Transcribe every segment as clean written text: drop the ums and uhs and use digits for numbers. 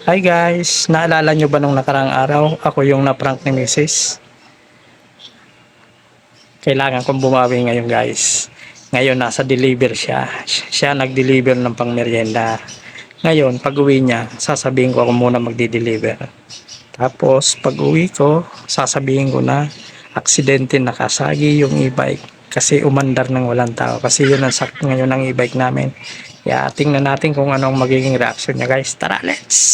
Hi guys! Naalala nyo ba nung nakarang araw, ako yung na-prank ni Mrs.? Kailangan kong bumawi ngayon guys. Ngayon nasa deliver siya. Siya nag-deliver ng pangmeryenda. Ngayon, pag uwi niya, sasabihin ko ako muna magdi-deliver. Tapos, pag uwi ko, sasabihin ko na aksidente nakasagi yung e-bike. Kasi umandar ng walang tao. Kasi yun ang sakit ngayon ng e-bike namin. Kaya tingnan natin kung anong magiging reaction niya guys. Tara, let's!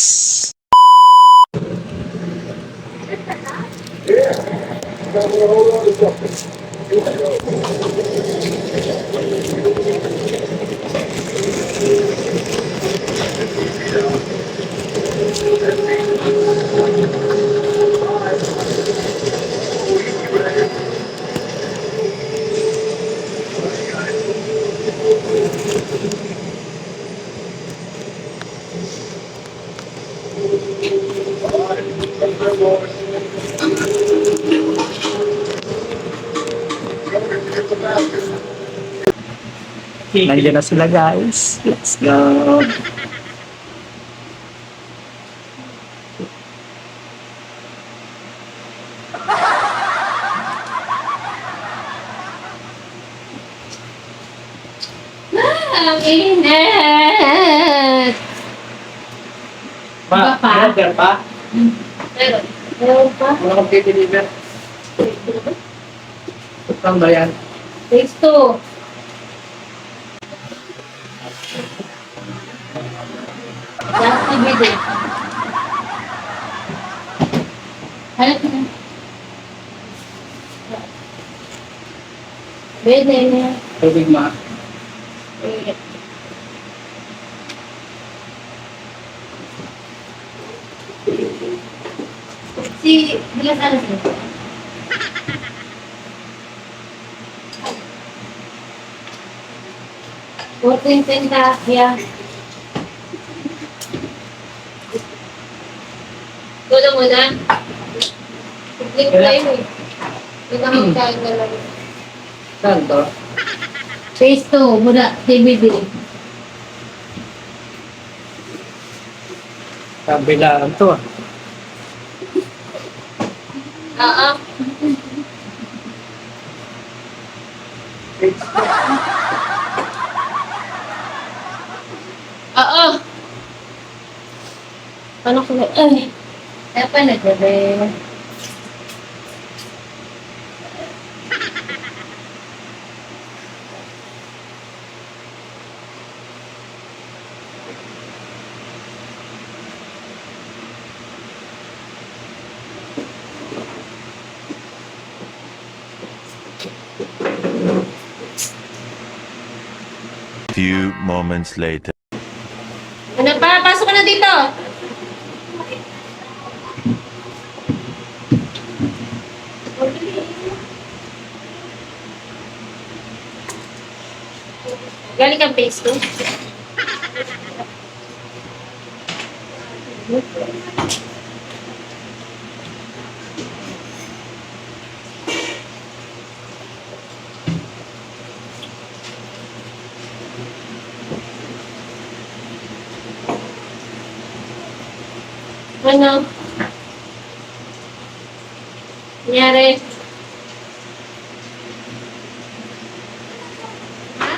Nandiyan na sila guys. Let's go! Ang init! Ma, Pa? deliver pa? Meron. Meron pa? Wala kang deliver. Saan ba yan? Phase 2. Last DVD. Halap na. Bede na. Tubig ma. Si Bilas Alas na. Working tenta, yeah. Tulong mo na. Public tayo eh. Hindi na magkain na lang. Saan to? Phase 2, muna, DVD. Kabilaan to ah. Oo. Oo. Paano ko na? Ay. Kaya pa naggabi. Few moments later. Ano pa? Pasok ka na dito. Galing kang phase 2. Ano? Nangyari? Ha?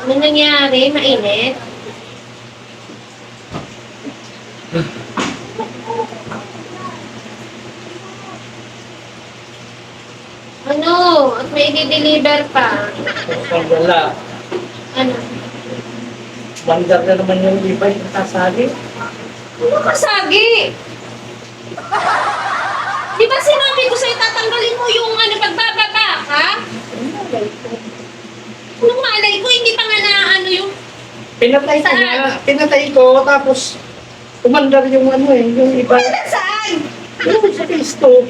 Ano nangyari? Mainit? Ano? At may i-deliver pa. Wala. Ano? Bandar na naman yung e-bike nakasagi. Ano kasagi? Di ba sinabi ko sa'yo tatanggalin mo yung ano pagbababa, ha? Anong malay ko? Hindi pa nga na ano yung... Pinatay ko Saan? na. Pinatay ko tapos umandar yung ano eh, yung iba. Wala saan? Yung sa pisto.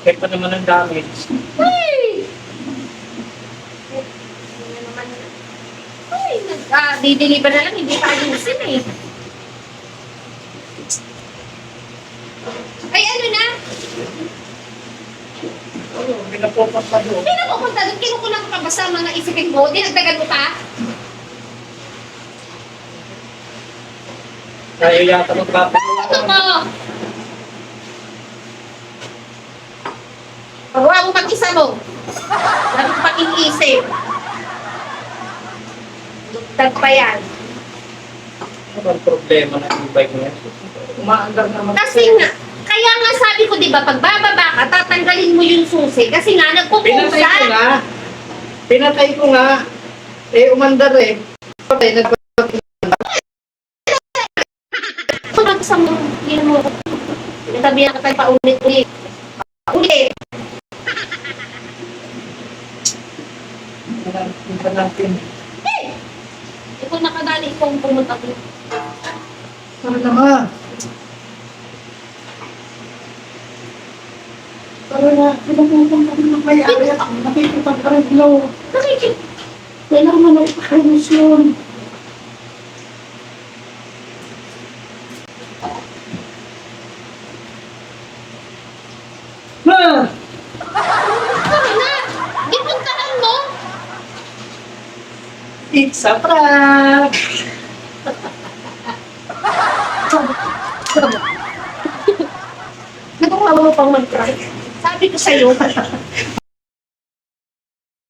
Kaya pa naman ang damage. Ay! Ay, di-deliver na lang, hindi pa ayusin eh. Ay, ano na? pinapupunta doon. Hindi na pupunta doon, kinukulang ka ba sa mga isipin mo? Dinagdagan mo pa? Tayo yata magpapagawa. Ano mo? Pagawa mo mag-isa mo. Dami ko pang iniisip. Dugtag pa yan. Ano ang problema ng e-bike niya? Umaandar naman. Kasi nga, kaya nga sabi ko, di ba, pag bababa ka, tatanggalin mo yung susi. Kasi nga, Pinatay ko nagpupusa. nga. Pinatay ko nga. Eh, umandar eh. Okay, Kung nagsa mo, yun mo, natabihan ka tayo paulit-ulit. Paulit. natin. Ikaw nakadali, ikaw ang pumunta ko. Tara na nga. Tara na. Pinapupang kami ng may-ari at nakikipag-reglaw. Nakikip. Kailangan na ipakomisyon. Ma! Tara na. Ipuntahan mo. It's a prank! Nagawa mo pang mag-prank. Sabi ko sa'yo,